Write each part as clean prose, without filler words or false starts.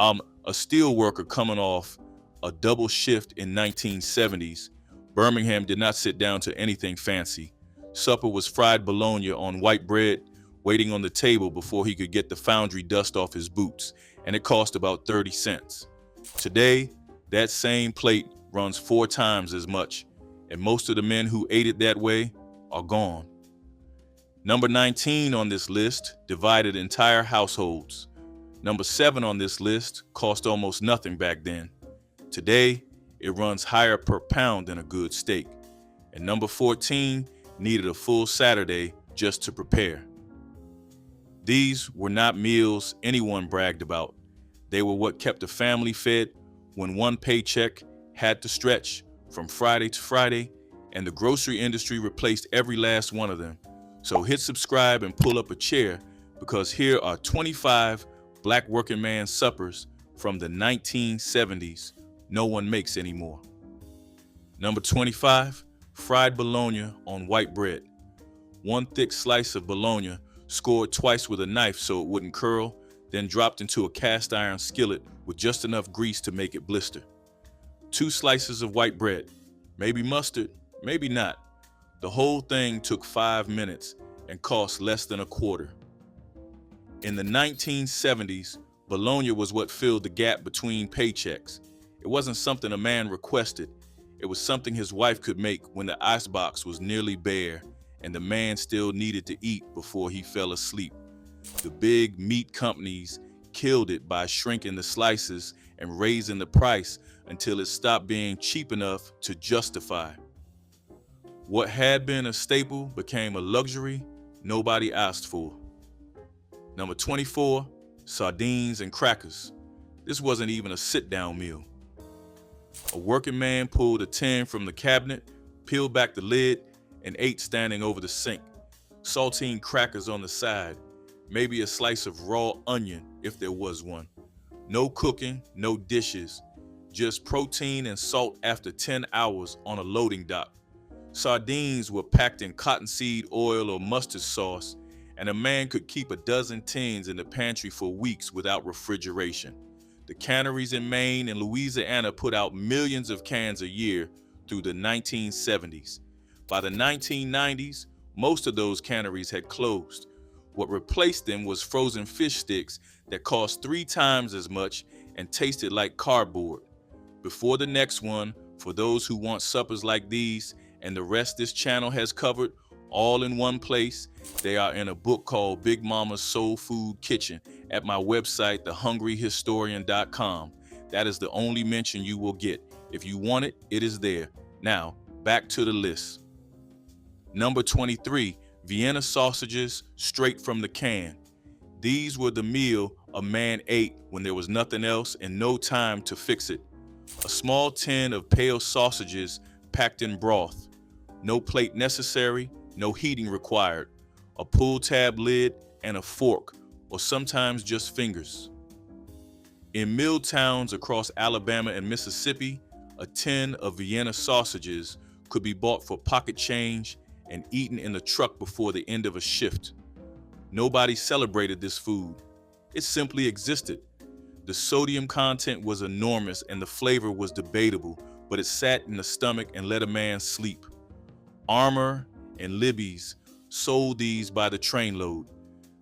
A steel worker coming off a double shift in 1970s, Birmingham did not sit down to anything fancy. Supper was fried bologna on white bread, waiting on the table before he could get the foundry dust off his boots, and it cost about 30 cents. Today, that same plate runs 4 times as much, and most of the men who ate it that way are gone. Number 19 on this list divided entire households. Number 7 on this list cost almost nothing back then. Today, it runs higher per pound than a good steak. And number 14 needed a full Saturday just to prepare. These were not meals anyone bragged about. They were what kept the family fed when one paycheck had to stretch from Friday to Friday, and the grocery industry replaced every last one of them. So hit subscribe and pull up a chair, because here are 25 Black working man suppers from the 1970s no one makes anymore. Number 25, fried bologna on white bread. One thick slice of bologna scored twice with a knife so it wouldn't curl, then dropped into a cast iron skillet with just enough grease to make it blister. 2 slices of white bread, maybe mustard, maybe not. The whole thing took 5 minutes and cost less than a quarter. In the 1970s, bologna was what filled the gap between paychecks. It wasn't something a man requested. It was something his wife could make when the icebox was nearly bare and the man still needed to eat before he fell asleep. The big meat companies killed it by shrinking the slices and raising the price until it stopped being cheap enough to justify. What had been a staple became a luxury nobody asked for. Number 24, sardines and crackers. This wasn't even a sit-down meal. A working man pulled a tin from the cabinet, peeled back the lid, and ate standing over the sink. Saltine crackers on the side, maybe a slice of raw onion if there was one. No cooking, no dishes, just protein and salt after 10 hours on a loading dock. Sardines were packed in cottonseed oil or mustard sauce, and a man could keep a dozen tins in the pantry for weeks without refrigeration. The canneries in Maine and Louisiana put out millions of cans a year through the 1970s. By the 1990s, most of those canneries had closed. What replaced them was frozen fish sticks that cost 3 times as much and tasted like cardboard. Before the next one, for those who want suppers like these and the rest this channel has covered, all in one place, they are in a book called Big Mama's Soul Food Kitchen at my website, thehungryhistorian.com. That is the only mention you will get. If you want it, it is there. Now, back to the list. Number 23, Vienna sausages straight from the can. These were the meal a man ate when there was nothing else and no time to fix it. A small tin of pale sausages packed in broth. No plate necessary, no heating required. A pull tab lid and a fork, or sometimes just fingers. In mill towns across Alabama and Mississippi, a tin of Vienna sausages could be bought for pocket change and eaten in the truck before the end of a shift. Nobody celebrated this food. It simply existed. The sodium content was enormous and the flavor was debatable, but it sat in the stomach and let a man sleep. Armour and Libby's sold these by the trainload.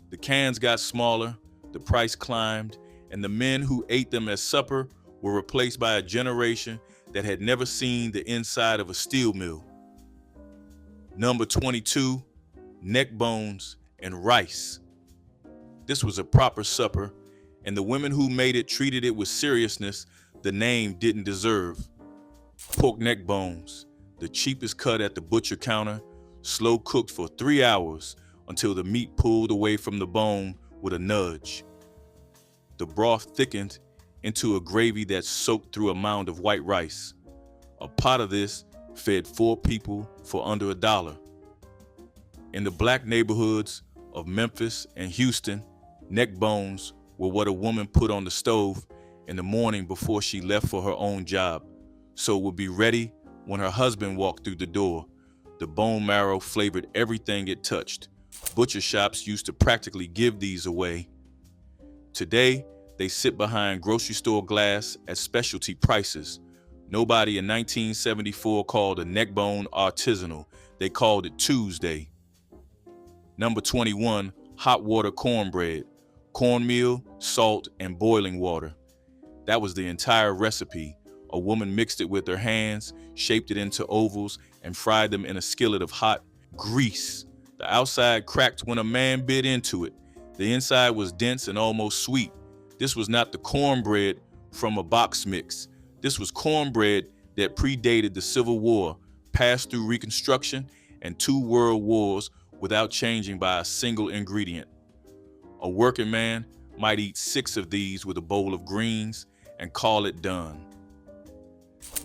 The cans got smaller, the price climbed, and the men who ate them as supper were replaced by a generation that had never seen the inside of a steel mill. Number 22, neck bones and rice. This was a proper supper, and the women who made it treated it with seriousness the name didn't deserve. Pork neck bones, the cheapest cut at the butcher counter, slow cooked for 3 hours until the meat pulled away from the bone with a nudge. The broth thickened into a gravy that soaked through a mound of white rice. A pot of this fed 4 people for under $1. In the black neighborhoods of Memphis and Houston, neck bones were what a woman put on the stove in the morning before she left for her own job, so it would be ready when her husband walked through the door. The bone marrow flavored everything it touched. Butcher shops used to practically give these away. Today, They sit behind grocery store glass at specialty prices. Nobody in 1974 called a neck bone artisanal. They called it Tuesday. Number 21, hot water cornbread. Cornmeal, salt, and boiling water. That was the entire recipe. A woman mixed it with her hands, shaped it into ovals, and fried them in a skillet of hot grease. The outside cracked when a man bit into it. The inside was dense and almost sweet. This was not the cornbread from a box mix. This was cornbread that predated the Civil War, passed through Reconstruction and 2 world wars without changing by a single ingredient. A working man might eat 6 of these with a bowl of greens and call it done.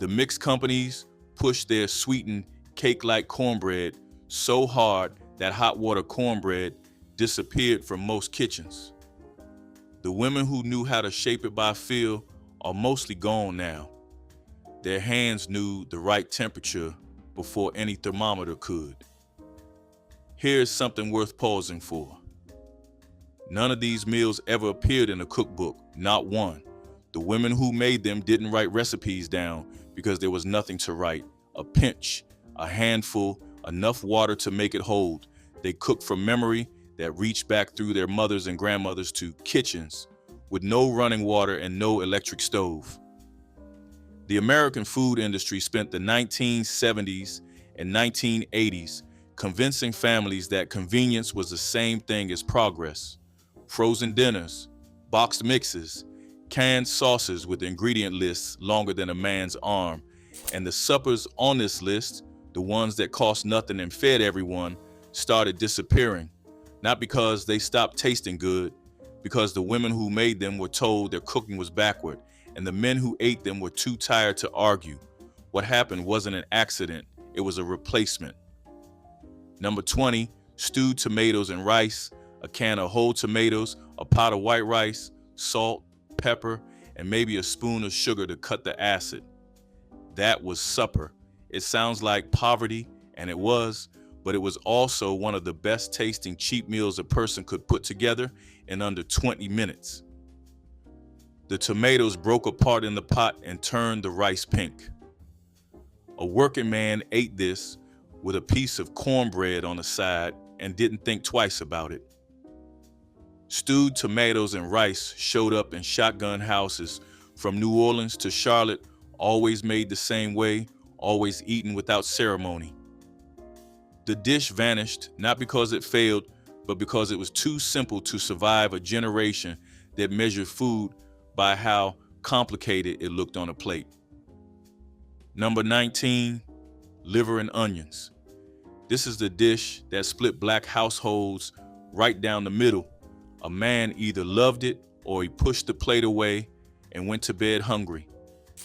The mix companies pushed their sweetened cake-like cornbread so hard that hot water cornbread disappeared from most kitchens. The women who knew how to shape it by feel are mostly gone now. Their hands knew the right temperature before any thermometer could. Here's something worth pausing for. None of these meals ever appeared in a cookbook, not one. The women who made them didn't write recipes down because there was nothing to write. A pinch, a handful, enough water to make it hold. They cooked from memory that reached back through their mothers and grandmothers to kitchens with no running water and no electric stove. The American food industry spent the 1970s and 1980s convincing families that convenience was the same thing as progress. Frozen dinners, boxed mixes, canned sauces with ingredient lists longer than a man's arm, and the suppers on this list, the ones that cost nothing and fed everyone, started disappearing. Not because they stopped tasting good, because the women who made them were told their cooking was backward, and the men who ate them were too tired to argue. What happened wasn't an accident, it was a replacement. Number 20, stewed tomatoes and rice, a can of whole tomatoes, a pot of white rice, salt, pepper, and maybe a spoon of sugar to cut the acid. That was supper. It sounds like poverty, and it was, but it was also one of the best tasting cheap meals a person could put together in under 20 minutes. The tomatoes broke apart in the pot and turned the rice pink. A working man ate this with a piece of cornbread on the side and didn't think twice about it. Stewed tomatoes and rice showed up in shotgun houses from New Orleans to Charlotte, always made the same way, always eaten without ceremony. The dish vanished, not because it failed, but because it was too simple to survive a generation that measured food by how complicated it looked on a plate. Number 19, liver and onions. This is the dish that split black households right down the middle. A man either loved it or he pushed the plate away and went to bed hungry.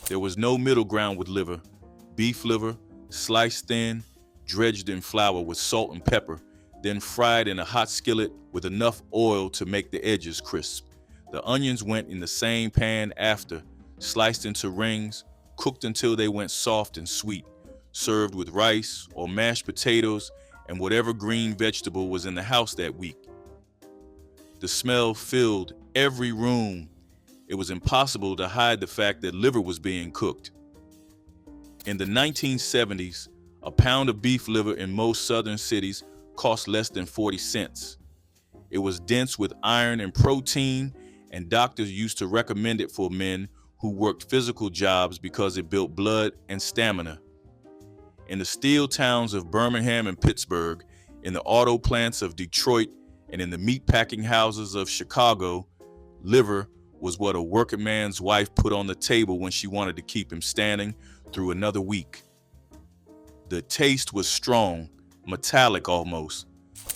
There was no middle ground with liver. Beef liver, sliced thin, dredged in flour with salt and pepper, then fried in a hot skillet with enough oil to make the edges crisp. The onions went in the same pan after, sliced into rings, cooked until they went soft and sweet, served with rice or mashed potatoes and whatever green vegetable was in the house that week. The smell filled every room. It was impossible to hide the fact that liver was being cooked. In the 1970s, a pound of beef liver in most southern cities cost less than 40 cents. It was dense with iron and protein, and doctors used to recommend it for men who worked physical jobs because it built blood and stamina. In the steel towns of Birmingham and Pittsburgh, in the auto plants of Detroit, and in the meatpacking houses of Chicago, liver was what a working man's wife put on the table when she wanted to keep him standing through another week. The taste was strong, metallic almost.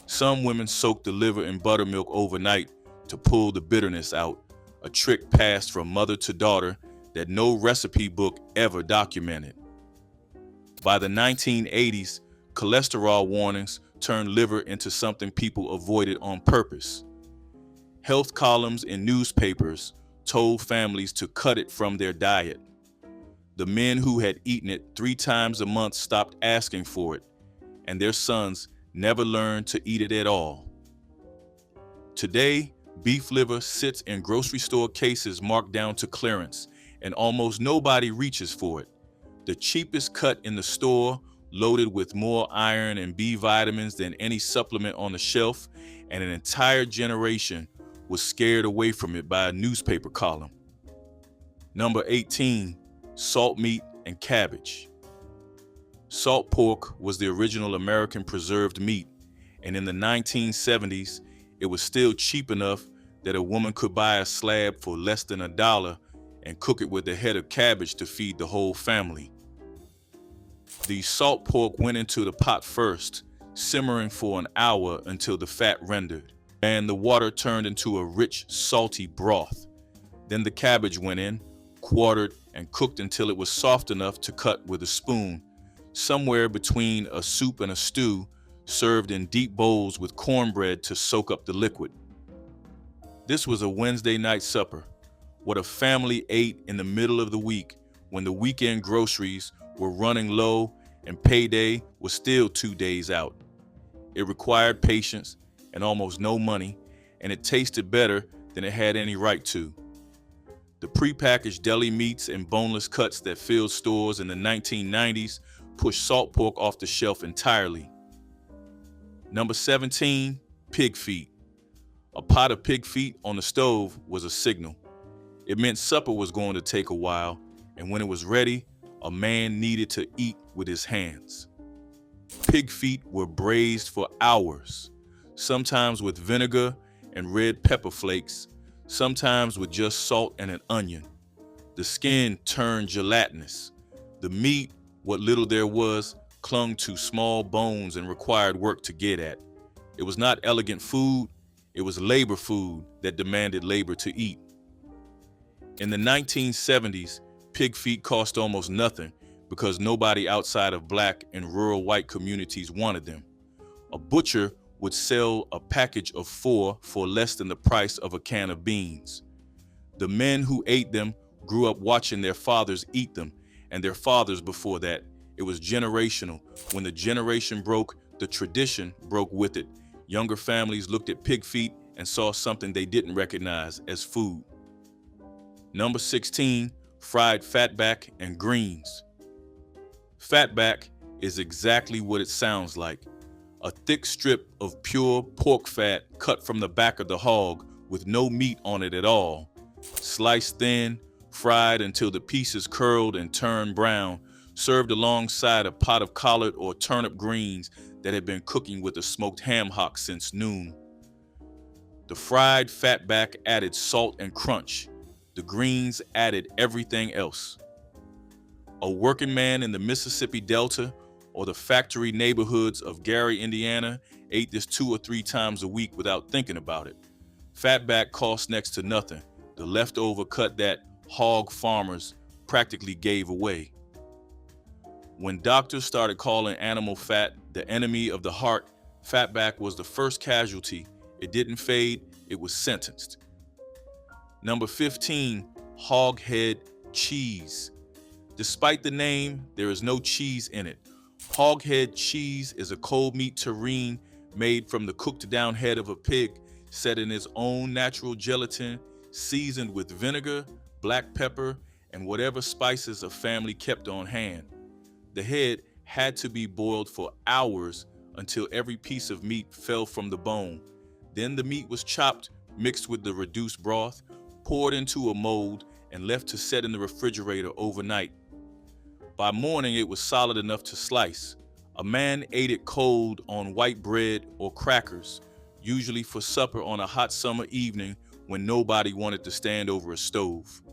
Some women soaked the liver in buttermilk overnight to pull the bitterness out, a trick passed from mother to daughter that no recipe book ever documented. By the 1980s, cholesterol warnings turned liver into something people avoided on purpose. Health columns in newspapers told families to cut it from their diet. The men who had eaten it 3 times a month stopped asking for it, and their sons never learned to eat it at all. Today, Beef liver sits in grocery store cases marked down to clearance, and almost nobody reaches for it. The cheapest cut in the store, loaded with more iron and B vitamins than any supplement on the shelf, and an entire generation was scared away from it by a newspaper column. Number 18, salt meat and cabbage. Salt pork was the original American preserved meat, and in the 1970s, it was still cheap enough that a woman could buy a slab for less than $1 and cook it with a head of cabbage to feed the whole family. The salt pork went into the pot first, simmering for an hour until the fat rendered, and the water turned into a rich, salty broth. Then the cabbage went in, quartered, and cooked until it was soft enough to cut with a spoon, somewhere between a soup and a stew, served in deep bowls with cornbread to soak up the liquid. This was a Wednesday night supper, what a family ate in the middle of the week when the weekend groceries were running low and payday was still 2 days out. It required patience and almost no money, and it tasted better than it had any right to. The prepackaged deli meats and boneless cuts that filled stores in the 1990s pushed salt pork off the shelf entirely. Number 17, pig feet. A pot of pig feet on the stove was a signal. It meant supper was going to take a while, and when it was ready, a man needed to eat with his hands. Pig feet were braised for hours, sometimes with vinegar and red pepper flakes, sometimes with just salt and an onion. The skin turned gelatinous. The meat, what little there was, clung to small bones and required work to get at. It was not elegant food, it was labor food that demanded labor to eat. In the 1970s, pig feet cost almost nothing because nobody outside of black and rural white communities wanted them. A butcher would sell a package of 4 for less than the price of a can of beans. The men who ate them grew up watching their fathers eat them, and their fathers before that. It was generational. When the generation broke, the tradition broke with it. Younger families looked at pig feet and saw something they didn't recognize as food. Number 16, fried fatback and greens. Fatback is exactly what it sounds like. A thick strip of pure pork fat cut from the back of the hog with no meat on it at all. Sliced thin, fried until the pieces curled and turned brown, served alongside a pot of collard or turnip greens that had been cooking with a smoked ham hock since noon. The fried fatback added salt and crunch. The greens added everything else. A working man in the Mississippi Delta or the factory neighborhoods of Gary, Indiana, ate this 2 or 3 times a week without thinking about it. Fatback cost next to nothing. The leftover cut that hog farmers practically gave away. When doctors started calling animal fat the enemy of the heart, fatback was the first casualty. It didn't fade, it was sentenced. Number 15, hog head cheese. Despite the name, there is no cheese in it. Hog head cheese is a cold meat terrine made from the cooked down head of a pig, set in its own natural gelatin, seasoned with vinegar, black pepper, and whatever spices a family kept on hand. The head had to be boiled for hours until every piece of meat fell from the bone. Then the meat was chopped, mixed with the reduced broth, poured into a mold, and left to set in the refrigerator overnight. By morning, it was solid enough to slice. A man ate it cold on white bread or crackers, usually for supper on a hot summer evening when nobody wanted to stand over a stove.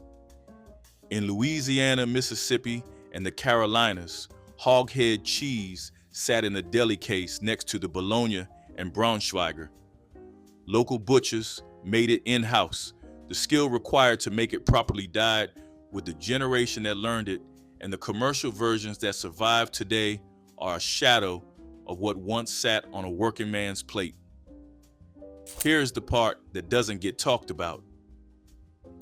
In Louisiana, Mississippi, and the Carolinas, hoghead cheese sat in a deli case next to the Bologna and Braunschweiger. Local butchers made it in-house. The skill required to make it properly died with the generation that learned it, and the commercial versions that survive today are a shadow of what once sat on a working man's plate. Here's the part that doesn't get talked about.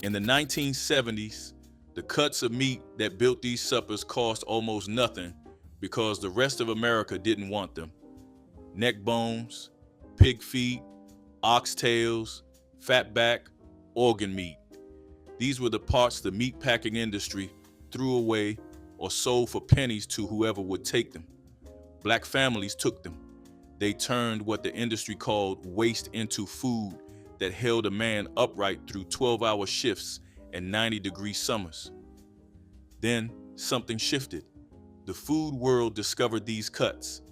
In the 1970s, the cuts of meat that built these suppers cost almost nothing because the rest of America didn't want them. Neck bones, pig feet, oxtails, fatback, organ meat. These were the parts the meat packing industry threw away or sold for pennies to whoever would take them. Black families took them. They turned what the industry called waste into food that held a man upright through 12-hour shifts and 90-degree summers. Then something shifted. The food world discovered these cuts.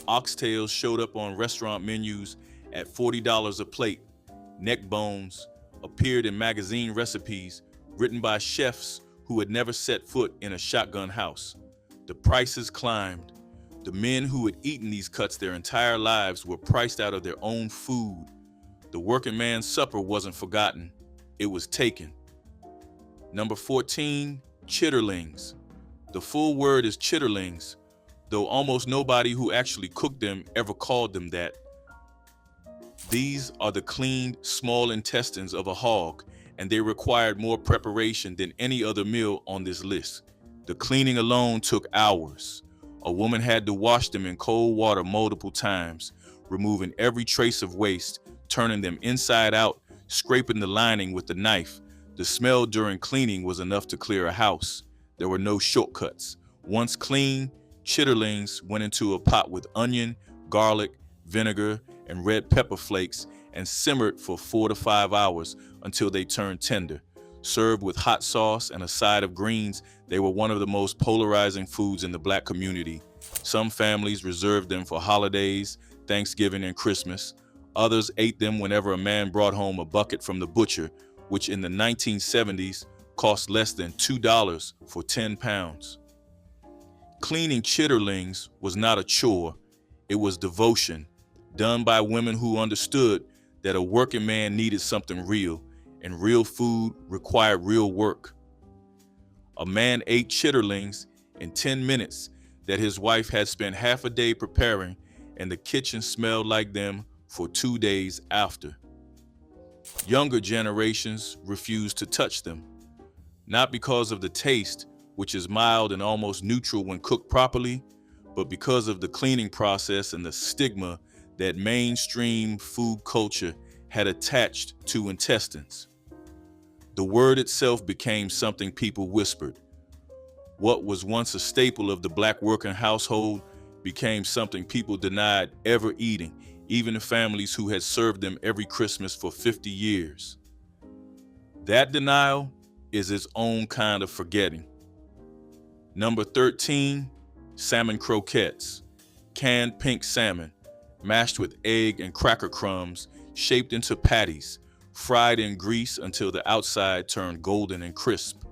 Oxtails showed up on restaurant menus at $40 a plate. Neck bones appeared in magazine recipes written by chefs who had never set foot in a shotgun house. The prices climbed. The men who had eaten these cuts their entire lives were priced out of their own food. The working man's supper wasn't forgotten. It was taken. Number 14, chitterlings. The full word is chitterlings, though almost nobody who actually cooked them ever called them that. These are the cleaned small intestines of a hog, and they required more preparation than any other meal on this list. The cleaning alone took hours. A woman had to wash them in cold water multiple times, removing every trace of waste, turning them inside out, scraping the lining with the knife. The smell during cleaning was enough to clear a house. There were no shortcuts. Once clean, chitterlings went into a pot with onion, garlic, vinegar, and red pepper flakes and simmered for 4 to 5 hours until they turned tender. Served with hot sauce and a side of greens, they were one of the most polarizing foods in the Black community. Some families reserved them for holidays, Thanksgiving and Christmas. Others ate them whenever a man brought home a bucket from the butcher, which in the 1970s cost less than $2 for 10 pounds. Cleaning chitterlings was not a chore, it was devotion, done by women who understood that a working man needed something real, and real food required real work. A man ate chitterlings in 10 minutes that his wife had spent half a day preparing, and the kitchen smelled like them for 2 days after. Younger generations refused to touch them, not because of the taste, which is mild and almost neutral when cooked properly, but because of the cleaning process and the stigma that mainstream food culture had attached to intestines. The word itself became something people whispered. What was once a staple of the Black working household became something people denied ever eating, even the families who had served them every Christmas for 50 years. That denial is its own kind of forgetting. Number 13, salmon croquettes. Canned pink salmon, mashed with egg and cracker crumbs, shaped into patties, fried in grease until the outside turned golden and crisp.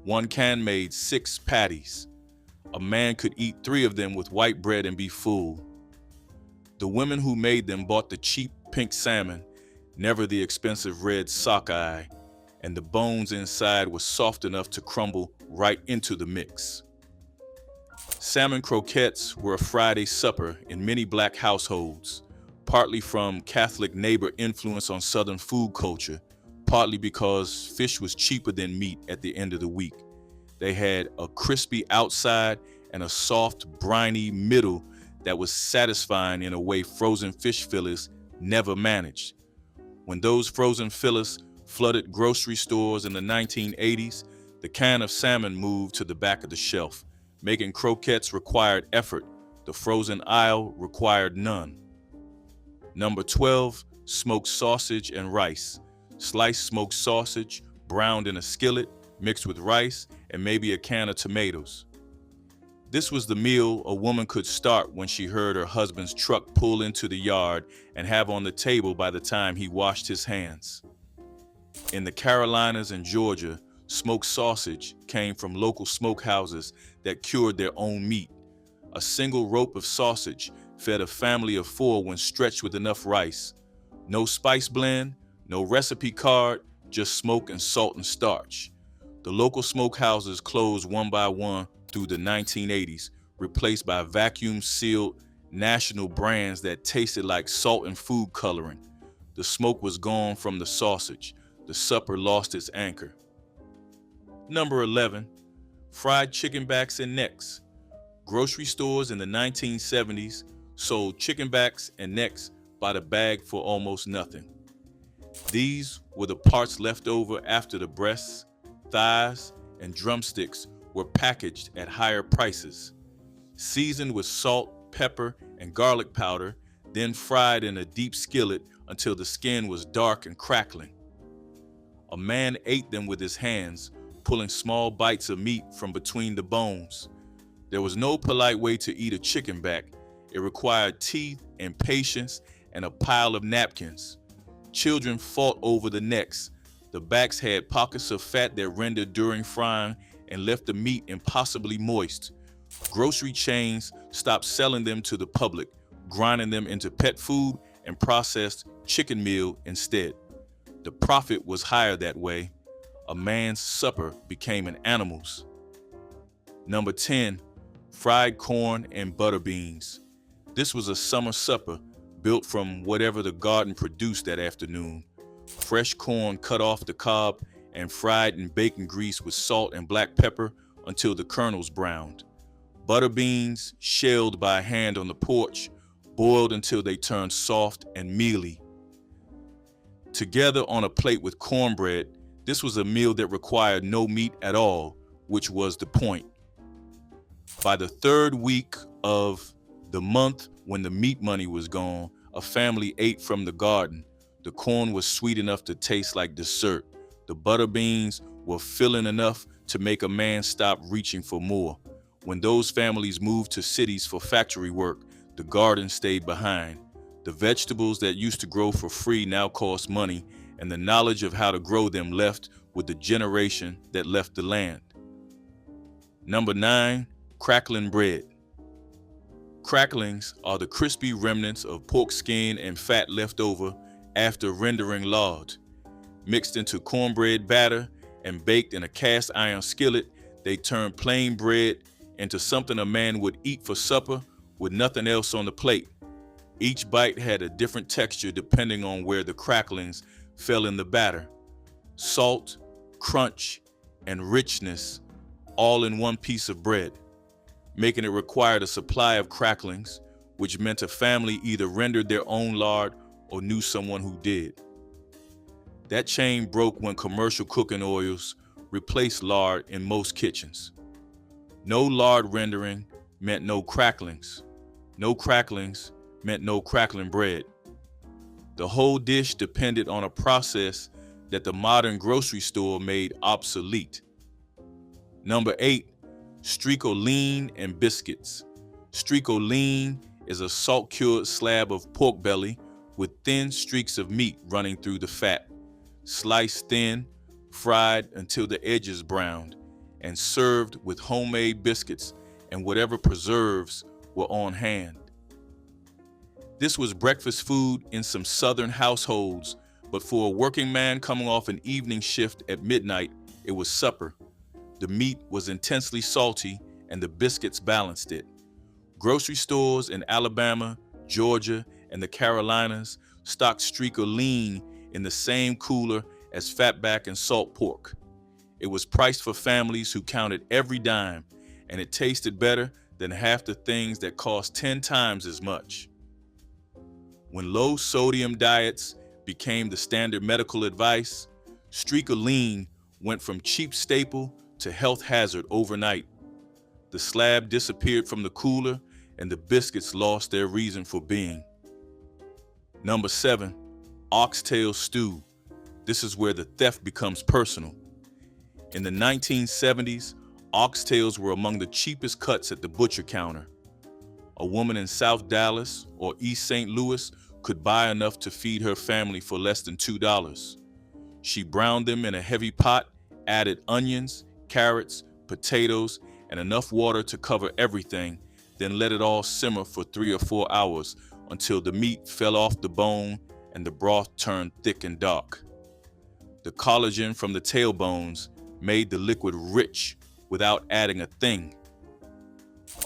One can made 6 patties. A man could eat 3 of them with white bread and be full. The women who made them bought the cheap pink salmon, never the expensive red sockeye, and the bones inside were soft enough to crumble right into the mix. Salmon croquettes were a Friday supper in many Black households, partly from Catholic neighbor influence on Southern food culture, partly because fish was cheaper than meat at the end of the week. They had a crispy outside and a soft, briny middle that was satisfying in a way frozen fish fillets never managed. When those frozen fillets flooded grocery stores in the 1980s, the can of salmon moved to the back of the shelf. Making croquettes required effort. The frozen aisle required none. Number 12, smoked sausage and rice. Sliced smoked sausage, browned in a skillet, mixed with rice, and maybe a can of tomatoes. This was the meal a woman could start when she heard her husband's truck pull into the yard and have on the table by the time he washed his hands. In the Carolinas and Georgia, smoked sausage came from local smokehouses that cured their own meat. A single rope of sausage fed a family of 4 when stretched with enough rice. No spice blend, no recipe card, just smoke and salt and starch. The local smokehouses closed one by one through the 1980s, replaced by vacuum-sealed national brands that tasted like salt and food coloring. The smoke was gone from the sausage. The supper lost its anchor. Number 11, fried chicken backs and necks. Grocery stores in the 1970s sold chicken backs and necks by the bag for almost nothing. These were the parts left over after the breasts, thighs, and drumsticks were packaged at higher prices, seasoned with salt, pepper, and garlic powder, then fried in a deep skillet until the skin was dark and crackling. A man ate them with his hands, pulling small bites of meat from between the bones. There was no polite way to eat a chicken back. It required teeth and patience and a pile of napkins. Children fought over the necks. The backs had pockets of fat that rendered during frying and left the meat impossibly moist. Grocery chains stopped selling them to the public, grinding them into pet food and processed chicken meal instead. The profit was higher that way. A man's supper became an animal's. Number 10, fried corn and butter beans. This was a summer supper built from whatever the garden produced that afternoon. Fresh corn cut off the cob and fried in bacon grease with salt and black pepper until the kernels browned. Butter beans, shelled by hand on the porch, boiled until they turned soft and mealy. Together on a plate with cornbread, this was a meal that required no meat at all, which was the point. By the third week of the month, when the meat money was gone, a family ate from the garden. The corn was sweet enough to taste like dessert. The butter beans were filling enough to make a man stop reaching for more. When those families moved to cities for factory work, the garden stayed behind. The vegetables that used to grow for free now cost money, and the knowledge of how to grow them left with the generation that left the land. Number 9, crackling bread. Cracklings are the crispy remnants of pork skin and fat left over after rendering lard. Mixed into cornbread batter and baked in a cast iron skillet, they turn plain bread into something a man would eat for supper with nothing else on the plate. Each bite had a different texture depending on where the cracklings fell in the batter. Salt, crunch, and richness all in one piece of bread, making it required a supply of cracklings, which meant a family either rendered their own lard or knew someone who did. That chain broke when commercial cooking oils replaced lard in most kitchens. No lard rendering meant no cracklings. No cracklings meant no crackling bread. The whole dish depended on a process that the modern grocery store made obsolete. Number 8, streakoline and biscuits. Streakoline is a salt-cured slab of pork belly with thin streaks of meat running through the fat, sliced thin, fried until the edges browned, and served with homemade biscuits and whatever preserves were on hand. This was breakfast food in some southern households, but for a working man coming off an evening shift at midnight, it was supper. The meat was intensely salty and the biscuits balanced it. Grocery stores in Alabama, Georgia, and the Carolinas stocked streakoline in the same cooler as fatback and salt pork. It was priced for families who counted every dime, and it tasted better than half the things that cost 10 times as much. When low-sodium diets became the standard medical advice, streakoline went from cheap staple to health hazard overnight. The slab disappeared from the cooler, and the biscuits lost their reason for being. Number 7, oxtail stew. This is where the theft becomes personal. In the 1970s, oxtails were among the cheapest cuts at the butcher counter. A woman in South Dallas or East St. Louis could buy enough to feed her family for less than $2. She browned them in a heavy pot, added onions, carrots, potatoes, and enough water to cover everything, then let it all simmer for 3 or 4 hours until the meat fell off the bone and the broth turned thick and dark. The collagen from the tailbones made the liquid rich without adding a thing.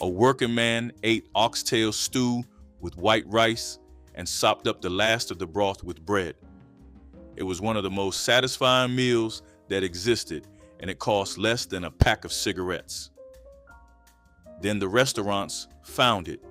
A working man ate oxtail stew with white rice and sopped up the last of the broth with bread. It was one of the most satisfying meals that existed, and it cost less than a pack of cigarettes. Then the restaurants found it.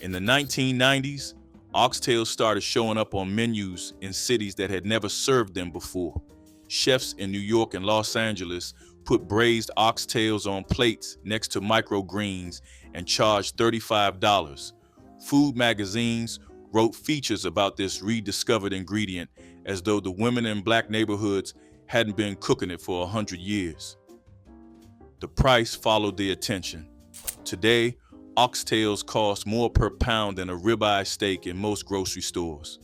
In the 1990s, Oxtails started showing up on menus in cities that had never served them before. Chefs in New York and Los Angeles put braised oxtails on plates next to microgreens and charged $35. Food magazines wrote features about this rediscovered ingredient as though the women in black neighborhoods hadn't been cooking it for 100 years. The price followed the attention. Today, oxtails cost more per pound than a ribeye steak in most grocery stores.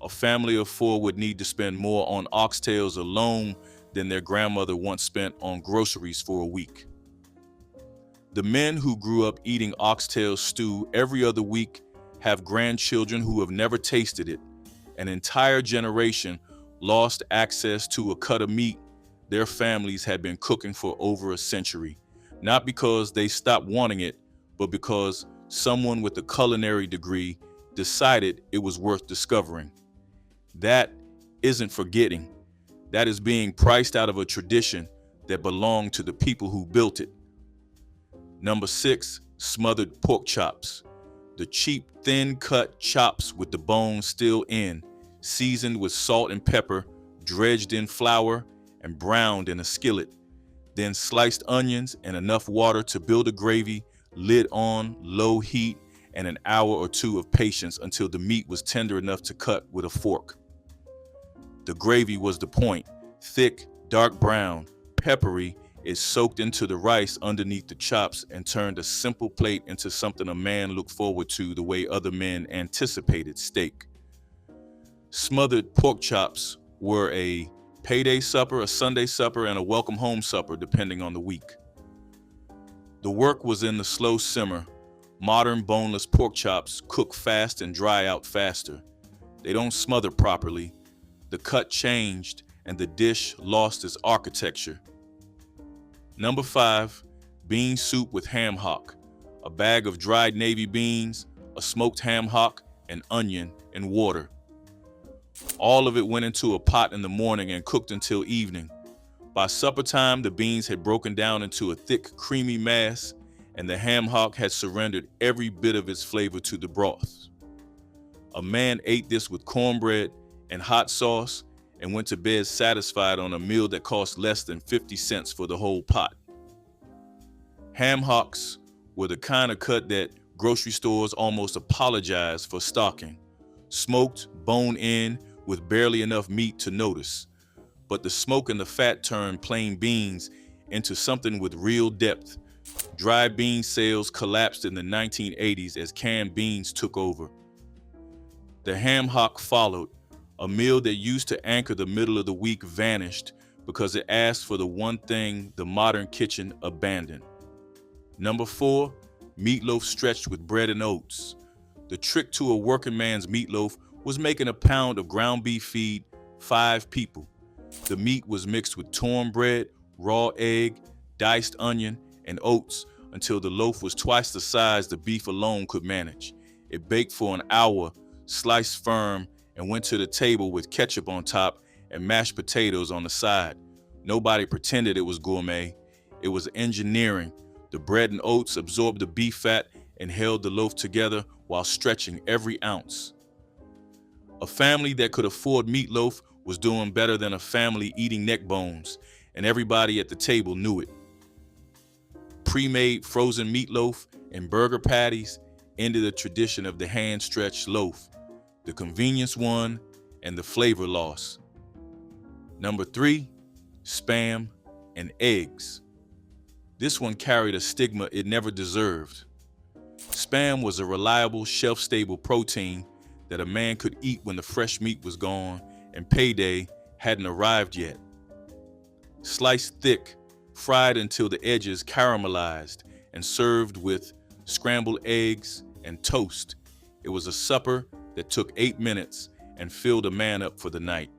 A family of 4 would need to spend more on oxtails alone than their grandmother once spent on groceries for a week. The men who grew up eating oxtail stew every other week have grandchildren who have never tasted it. An entire generation lost access to a cut of meat their families had been cooking for over a century, not because they stopped wanting it, but because someone with a culinary degree decided it was worth discovering. That isn't forgetting. That is being priced out of a tradition that belonged to the people who built it. Number 6, smothered pork chops. The cheap, thin-cut chops with the bone still in, seasoned with salt and pepper, dredged in flour, and browned in a skillet. Then sliced onions and enough water to build a gravy, lid on, low heat, and an hour or 2 of patience until the meat was tender enough to cut with a fork. The gravy was the point. Thick, dark brown, peppery, it soaked into the rice underneath the chops and turned a simple plate into something a man looked forward to the way other men anticipated steak. Smothered pork chops were a payday supper, a Sunday supper, and a welcome home supper, depending on the week. The work was in the slow simmer. Modern boneless pork chops cook fast and dry out faster. They don't smother properly. The cut changed and the dish lost its architecture. Number 5, bean soup with ham hock. A bag of dried navy beans, a smoked ham hock, an onion, and water. All of it went into a pot in the morning and cooked until evening. By supper time, the beans had broken down into a thick, creamy mass, and the ham hock had surrendered every bit of its flavor to the broth. A man ate this with cornbread and hot sauce and went to bed satisfied on a meal that cost less than 50 cents for the whole pot. Ham hocks were the kind of cut that grocery stores almost apologized for stocking. Smoked, bone in, with barely enough meat to notice. But the smoke and the fat turned plain beans into something with real depth. Dry bean sales collapsed in the 1980s as canned beans took over. The ham hock followed. A meal that used to anchor the middle of the week vanished because it asked for the one thing the modern kitchen abandoned. Number 4, meatloaf stretched with bread and oats. The trick to a working man's meatloaf was making a pound of ground beef feed 5 people. The meat was mixed with torn bread, raw egg, diced onion, and oats until the loaf was twice the size the beef alone could manage. It baked for an hour, sliced firm, and went to the table with ketchup on top and mashed potatoes on the side. Nobody pretended it was gourmet. It was engineering. The bread and oats absorbed the beef fat and held the loaf together while stretching every ounce. A family that could afford meatloaf was doing better than a family eating neck bones, and everybody at the table knew it. Pre-made frozen meatloaf and burger patties ended the tradition of the hand-stretched loaf. The convenience won and the flavor loss. Number 3, Spam and eggs. This one carried a stigma it never deserved. Spam was a reliable, shelf-stable protein that a man could eat when the fresh meat was gone and payday hadn't arrived yet. Sliced thick, fried until the edges caramelized, and served with scrambled eggs and toast. It was a supper that took 8 minutes and filled a man up for the night.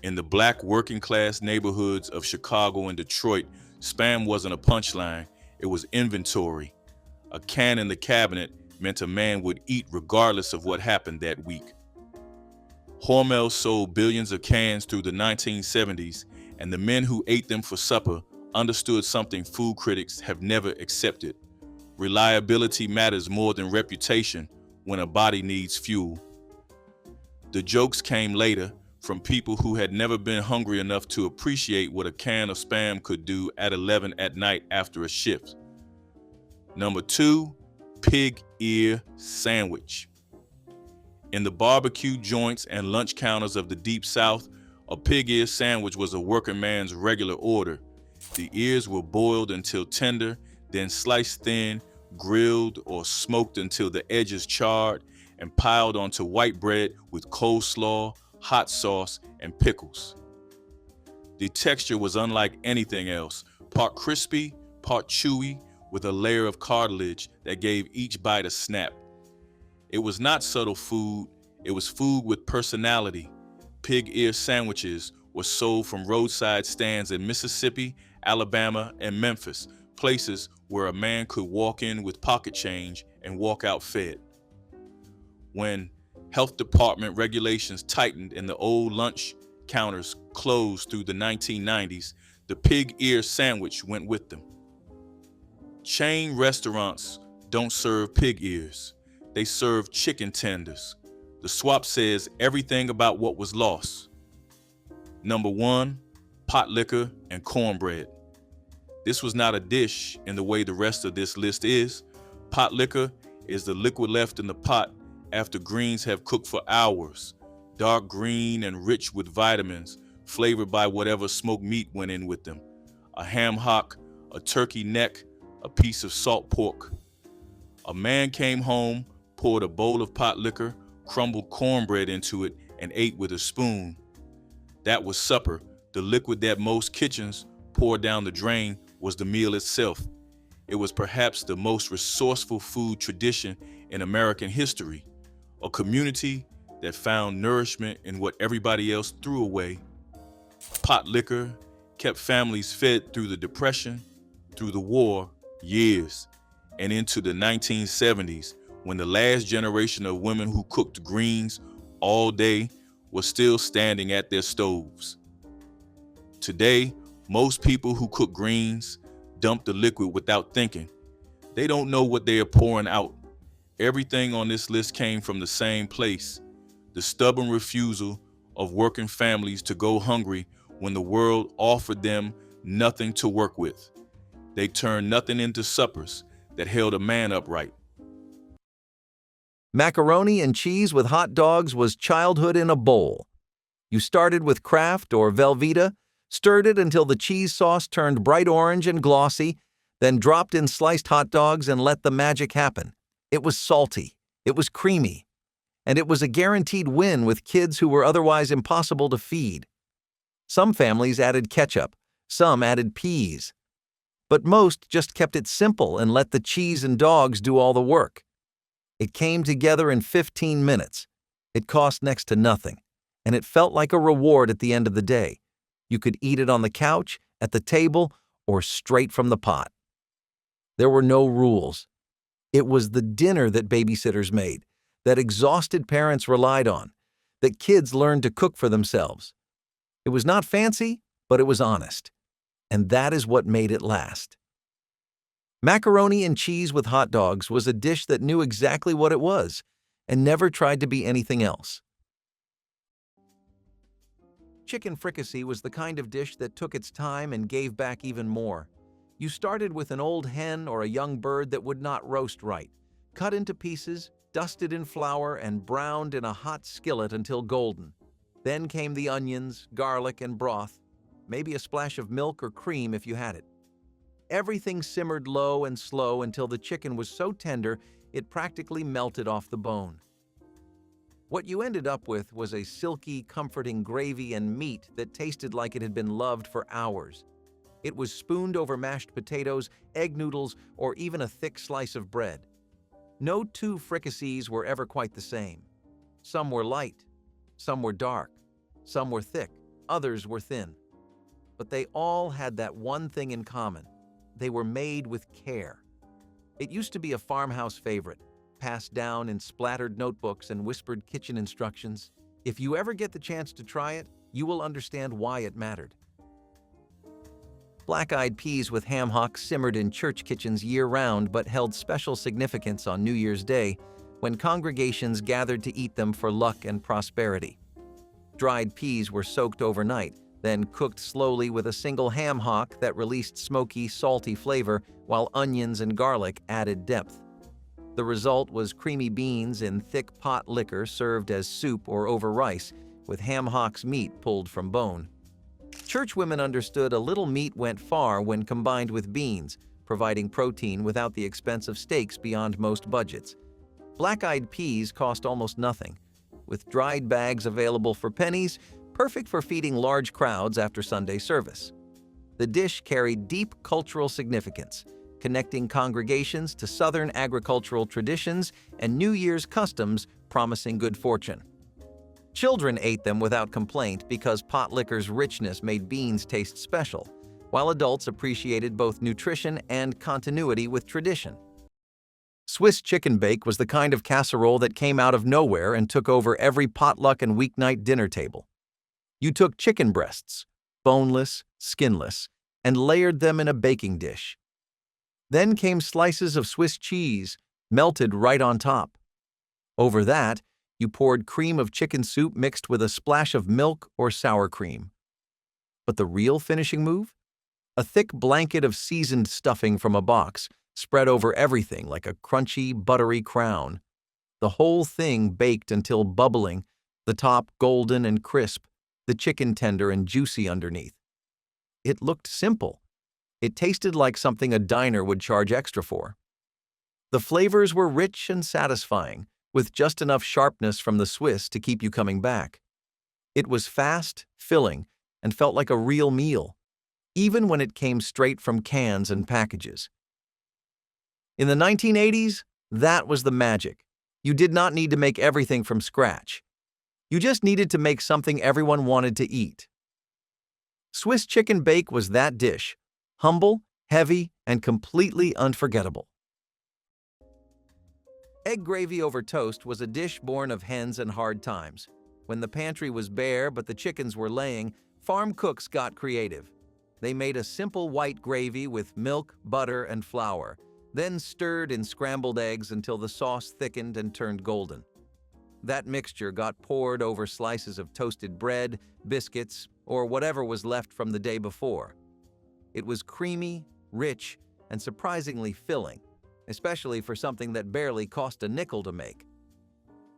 In the black working-class neighborhoods of Chicago and Detroit, Spam wasn't a punchline, it was inventory. A can in the cabinet meant a man would eat regardless of what happened that week. Hormel sold billions of cans through the 1970s, and the men who ate them for supper understood something food critics have never accepted. Reliability matters more than reputation when a body needs fuel. The jokes came later from people who had never been hungry enough to appreciate what a can of Spam could do at 11 at night after a shift. Number 2, pig ear sandwich. In the barbecue joints and lunch counters of the Deep South, a pig ear sandwich was a working man's regular order. The ears were boiled until tender, then sliced thin, grilled or smoked until the edges charred, and piled onto white bread with coleslaw, hot sauce, and pickles. The texture was unlike anything else, part crispy, part chewy, with a layer of cartilage that gave each bite a snap. It was not subtle food, it was food with personality. Pig ear sandwiches were sold from roadside stands in Mississippi, Alabama, and Memphis, places where a man could walk in with pocket change and walk out fed. When health department regulations tightened and the old lunch counters closed through the 1990s, the pig ear sandwich went with them. Chain restaurants don't serve pig ears. They serve chicken tenders. The swap says everything about what was lost. Number 1, Potlikker and cornbread. This was not a dish in the way the rest of this list is. Potlikker is the liquid left in the pot after greens have cooked for hours, dark green and rich with vitamins, flavored by whatever smoked meat went in with them. A ham hock, a turkey neck, a piece of salt pork. A man came home, poured a bowl of Potlikker, crumbled cornbread into it, and ate with a spoon. That was supper. The liquid that most kitchens poured down the drain was the meal itself. It was perhaps the most resourceful food tradition in American history, a community that found nourishment in what everybody else threw away. Potlikker kept families fed through the Depression, through the war, years, and into the 1970s, when the last generation of women who cooked greens all day was still standing at their stoves. Today, most people who cook greens dump the liquid without thinking. They don't know what they are pouring out. Everything on this list came from the same place, the stubborn refusal of working families to go hungry when the world offered them nothing to work with. They turned nothing into suppers that held a man upright. Macaroni and cheese with hot dogs was childhood in a bowl. You started with Kraft or Velveeta, stirred it until the cheese sauce turned bright orange and glossy, then dropped in sliced hot dogs and let the magic happen. It was salty, it was creamy, and it was a guaranteed win with kids who were otherwise impossible to feed. Some families added ketchup, some added peas, but most just kept it simple and let the cheese and dogs do all the work. It came together in 15 minutes. It cost next to nothing, and it felt like a reward at the end of the day. You could eat it on the couch, at the table, or straight from the pot. There were no rules. It was the dinner that babysitters made, that exhausted parents relied on, that kids learned to cook for themselves. It was not fancy, but it was honest, and that is what made it last. Macaroni and cheese with hot dogs was a dish that knew exactly what it was and never tried to be anything else. Chicken fricassee was the kind of dish that took its time and gave back even more. You started with an old hen or a young bird that would not roast right, cut into pieces, dusted in flour, and browned in a hot skillet until golden. Then came the onions, garlic, and broth, maybe a splash of milk or cream if you had it. Everything simmered low and slow until the chicken was so tender it practically melted off the bone. What you ended up with was a silky, comforting gravy and meat that tasted like it had been loved for hours. It was spooned over mashed potatoes, egg noodles, or even a thick slice of bread. No two fricassees were ever quite the same. Some were light, some were dark, some were thick, others were thin. But they all had that one thing in common. They were made with care. It used to be a farmhouse favorite, passed down in splattered notebooks and whispered kitchen instructions. If you ever get the chance to try it, you will understand why it mattered. Black-eyed peas with ham hock simmered in church kitchens year-round but held special significance on New Year's Day, when congregations gathered to eat them for luck and prosperity. Dried peas were soaked overnight, then cooked slowly with a single ham hock that released smoky, salty flavor, while onions and garlic added depth. The result was creamy beans in thick pot liquor served as soup or over rice, with ham hock's meat pulled from bone. Churchwomen understood a little meat went far when combined with beans, providing protein without the expense of steaks beyond most budgets. Black-eyed peas cost almost nothing, with dried bags available for pennies, perfect for feeding large crowds after Sunday service. The dish carried deep cultural significance, connecting congregations to Southern agricultural traditions and New Year's customs promising good fortune. Children ate them without complaint because Potlikker's richness made beans taste special, while adults appreciated both nutrition and continuity with tradition. Swiss chicken bake was the kind of casserole that came out of nowhere and took over every potluck and weeknight dinner table. You took chicken breasts, boneless, skinless, and layered them in a baking dish. Then came slices of Swiss cheese, melted right on top. Over that, you poured cream of chicken soup mixed with a splash of milk or sour cream. But the real finishing move? A thick blanket of seasoned stuffing from a box, spread over everything like a crunchy, buttery crown. The whole thing baked until bubbling, the top golden and crisp, the chicken tender and juicy underneath. It looked simple. It tasted like something a diner would charge extra for. The flavors were rich and satisfying, with just enough sharpness from the Swiss to keep you coming back. It was fast, filling, and felt like a real meal, even when it came straight from cans and packages. In the 1980s, that was the magic. You did not need to make everything from scratch. You just needed to make something everyone wanted to eat. Swiss chicken bake was that dish, humble, heavy, and completely unforgettable. Egg gravy over toast was a dish born of hens and hard times. When the pantry was bare but the chickens were laying, farm cooks got creative. They made a simple white gravy with milk, butter, and flour, then stirred in scrambled eggs until the sauce thickened and turned golden. That mixture got poured over slices of toasted bread, biscuits, or whatever was left from the day before. It was creamy, rich, and surprisingly filling, especially for something that barely cost a nickel to make.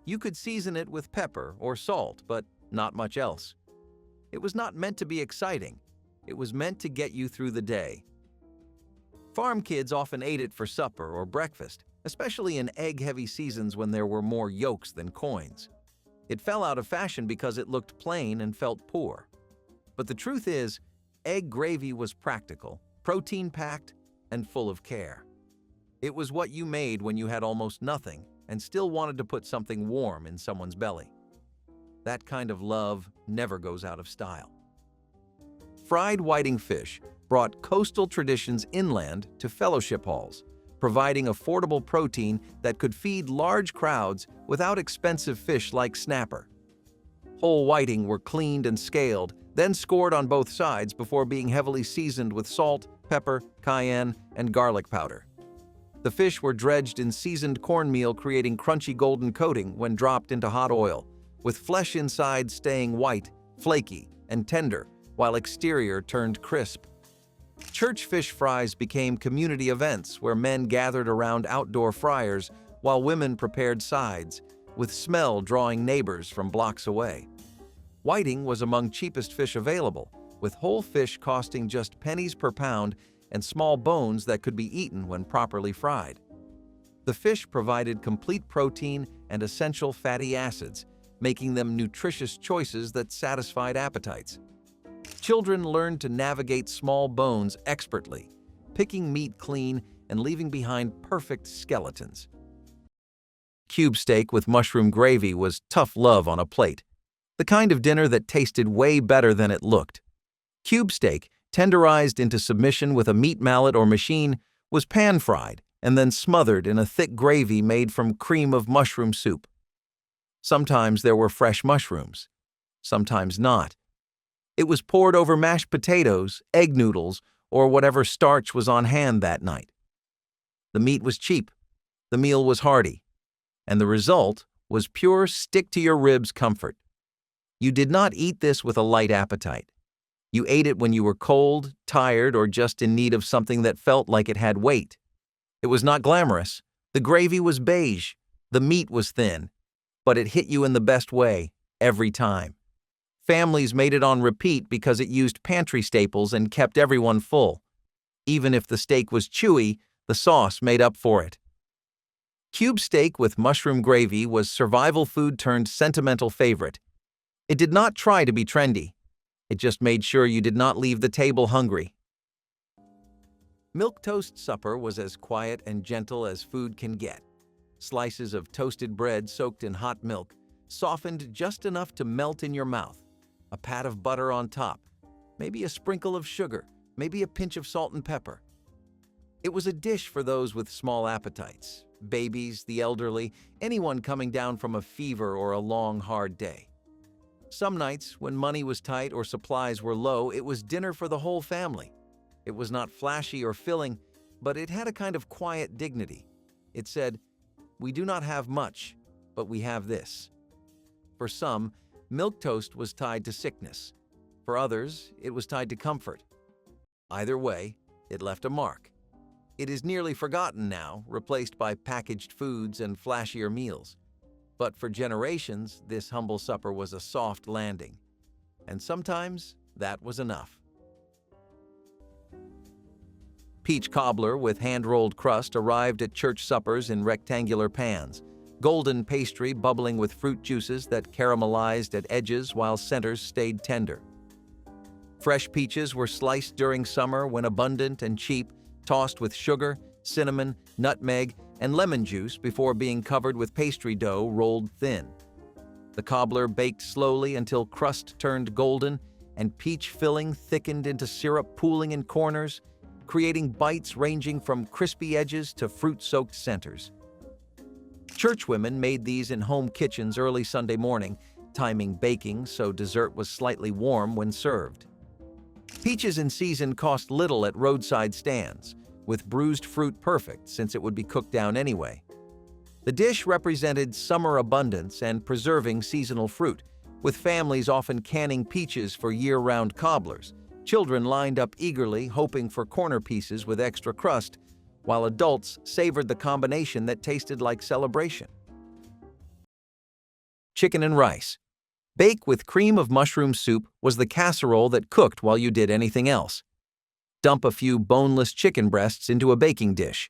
You could season it with pepper or salt, but not much else. It was not meant to be exciting. It was meant to get you through the day. Farm kids often ate it for supper or breakfast, especially in egg-heavy seasons when there were more yolks than coins. It fell out of fashion because it looked plain and felt poor. But the truth is, egg gravy was practical, protein-packed, and full of care. It was what you made when you had almost nothing and still wanted to put something warm in someone's belly. That kind of love never goes out of style. Fried whiting fish brought coastal traditions inland to fellowship halls, providing affordable protein that could feed large crowds without expensive fish like snapper. Whole whiting were cleaned and scaled, then scored on both sides before being heavily seasoned with salt, pepper, cayenne, and garlic powder. The fish were dredged in seasoned cornmeal, creating crunchy golden coating when dropped into hot oil, with flesh inside staying white, flaky, and tender, while exterior turned crisp. Church fish fries became community events where men gathered around outdoor fryers while women prepared sides, with smell drawing neighbors from blocks away. Whiting was among cheapest fish available, with whole fish costing just pennies per pound and small bones that could be eaten when properly fried. The fish provided complete protein and essential fatty acids, making them nutritious choices that satisfied appetites. Children learned to navigate small bones expertly, picking meat clean and leaving behind perfect skeletons. Cube steak with mushroom gravy was tough love on a plate, the kind of dinner that tasted way better than it looked. Cube steak, tenderized into submission with a meat mallet or machine, was pan-fried and then smothered in a thick gravy made from cream of mushroom soup. Sometimes there were fresh mushrooms, sometimes not. It was poured over mashed potatoes, egg noodles, or whatever starch was on hand that night. The meat was cheap. The meal was hearty. and the result was pure stick-to-your-ribs comfort. You did not eat this with a light appetite. You ate it when you were cold, tired, or just in need of something that felt like it had weight. It was not glamorous. The gravy was beige. The meat was thin. But it hit you in the best way, every time. Families made it on repeat because it used pantry staples and kept everyone full. Even if the steak was chewy, the sauce made up for it. Cube steak with mushroom gravy was survival food turned sentimental favorite. It did not try to be trendy. It just made sure you did not leave the table hungry. Milquetoast supper was as quiet and gentle as food can get. Slices of toasted bread soaked in hot milk, softened just enough to melt in your mouth. A pat of butter on top, maybe a sprinkle of sugar, maybe a pinch of salt and pepper. It was a dish for those with small appetites, babies, the elderly, anyone coming down from a fever or a long, hard day. Some nights, when money was tight or supplies were low, it was dinner for the whole family. It was not flashy or filling, but it had a kind of quiet dignity. It said, "We do not have much, but we have this." For some, milquetoast was tied to sickness. For others, it was tied to comfort. Either way, it left a mark. It is nearly forgotten now, replaced by packaged foods and flashier meals. But for generations, this humble supper was a soft landing. And sometimes, that was enough. Peach cobbler with hand-rolled crust arrived at church suppers in rectangular pans, golden pastry bubbling with fruit juices that caramelized at edges while centers stayed tender. Fresh peaches were sliced during summer when abundant and cheap, tossed with sugar, cinnamon, nutmeg, and lemon juice before being covered with pastry dough rolled thin. The cobbler baked slowly until crust turned golden and peach filling thickened into syrup pooling in corners, creating bites ranging from crispy edges to fruit-soaked centers. Churchwomen made these in home kitchens early Sunday morning, timing baking so dessert was slightly warm when served. Peaches in season cost little at roadside stands, with bruised fruit perfect since it would be cooked down anyway. The dish represented summer abundance and preserving seasonal fruit, with families often canning peaches for year-round cobblers. Children lined up eagerly, hoping for corner pieces with extra crust, while adults savored the combination that tasted like celebration. Chicken and rice. Bake with cream of mushroom soup was the casserole that cooked while you did anything else. Dump a few boneless chicken breasts into a baking dish.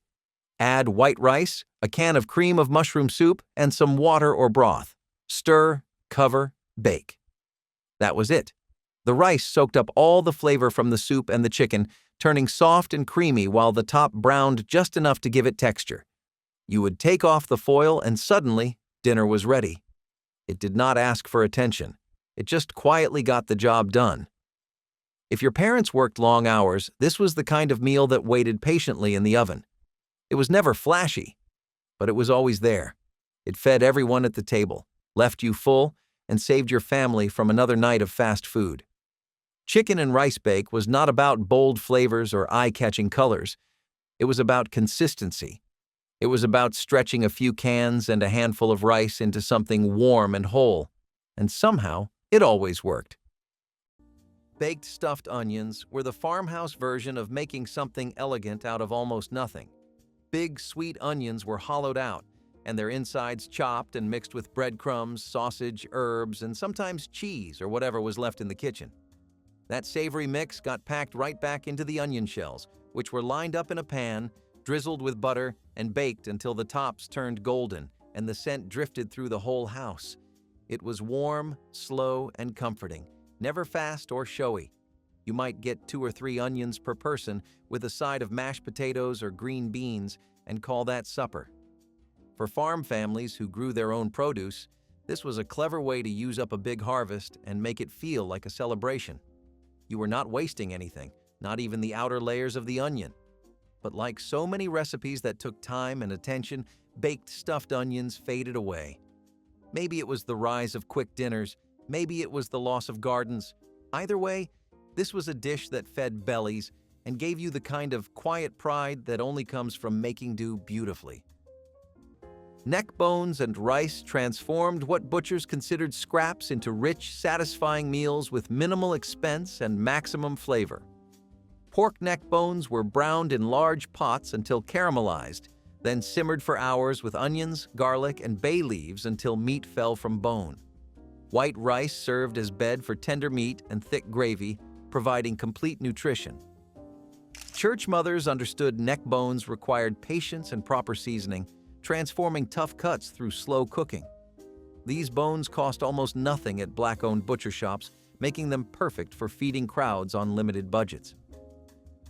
Add white rice, a can of cream of mushroom soup, and some water or broth. Stir, cover, bake. That was it. The rice soaked up all the flavor from the soup and the chicken, turning soft and creamy while the top browned just enough to give it texture. You would take off the foil and suddenly, dinner was ready. It did not ask for attention. It just quietly got the job done. If your parents worked long hours, this was the kind of meal that waited patiently in the oven. It was never flashy, but it was always there. It fed everyone at the table, left you full, and saved your family from another night of fast food. Chicken and rice bake was not about bold flavors or eye-catching colors. It was about consistency. It was about stretching a few cans and a handful of rice into something warm and whole. And somehow, it always worked. Baked stuffed onions were the farmhouse version of making something elegant out of almost nothing. Big, sweet onions were hollowed out, and their insides chopped and mixed with breadcrumbs, sausage, herbs, and sometimes cheese or whatever was left in the kitchen. That savory mix got packed right back into the onion shells, which were lined up in a pan, drizzled with butter, and baked until the tops turned golden and the scent drifted through the whole house. It was warm, slow, and comforting, never fast or showy. You might get 2 or 3 onions per person with a side of mashed potatoes or green beans and call that supper. For farm families who grew their own produce, this was a clever way to use up a big harvest and make it feel like a celebration. You were not wasting anything, not even the outer layers of the onion. But like so many recipes that took time and attention, baked stuffed onions faded away. Maybe it was the rise of quick dinners, maybe it was the loss of gardens. Either way, this was a dish that fed bellies and gave you the kind of quiet pride that only comes from making do beautifully. Neck bones and rice transformed what butchers considered scraps into rich, satisfying meals with minimal expense and maximum flavor. Pork neck bones were browned in large pots until caramelized, then simmered for hours with onions, garlic, and bay leaves until meat fell from bone. White rice served as bed for tender meat and thick gravy, providing complete nutrition. Church mothers understood neck bones required patience and proper seasoning, transforming tough cuts through slow cooking. These bones cost almost nothing at Black-owned butcher shops, making them perfect for feeding crowds on limited budgets.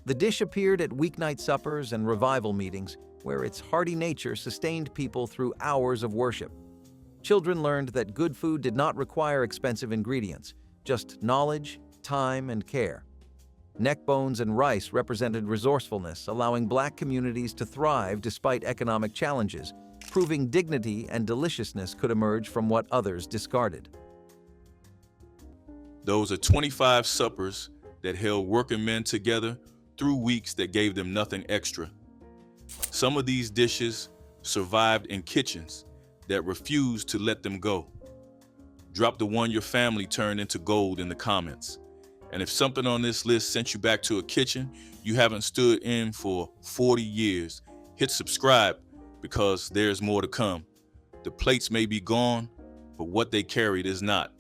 The dish appeared at weeknight suppers and revival meetings, where its hearty nature sustained people through hours of worship. Children learned that good food did not require expensive ingredients, just knowledge, time, and care. Neck bones and rice represented resourcefulness, allowing Black communities to thrive despite economic challenges, proving dignity and deliciousness could emerge from what others discarded. Those are 25 suppers that held working men together through weeks that gave them nothing extra. Some of these dishes survived in kitchens that refused to let them go. Drop the one your family turned into gold in the comments. And if something on this list sent you back to a kitchen you haven't stood in for 40 years, hit subscribe because there's more to come. The plates may be gone, but what they carried is not.